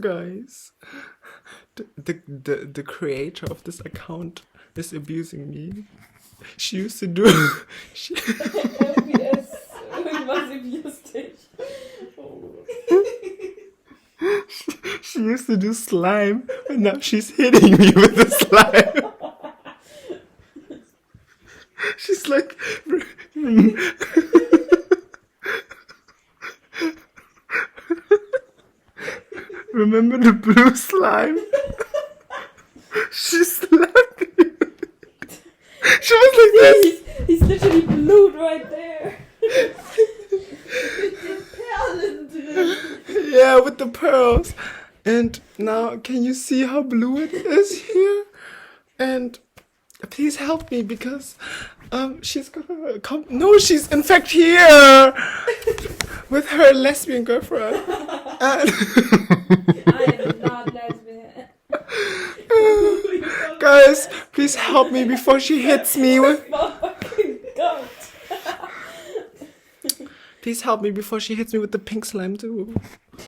Guys, the creator of this account is abusing me. She used to do. She, FPS, irgendwas abused dich. Oh. she used to do slime, and now she's hitting me with the slime. She's like. Remember the blue slime? She slapped me. She was like this. He's literally blue right there. Yeah, with the pearls. And now, can you see how blue it is here? And please help me because she's gonna come. No, she's in fact here with her lesbian girlfriend. And I am not lesbian. guys, please help me before she hits me with. Motherfucking goat. Please help me before she hits me with the pink slime too.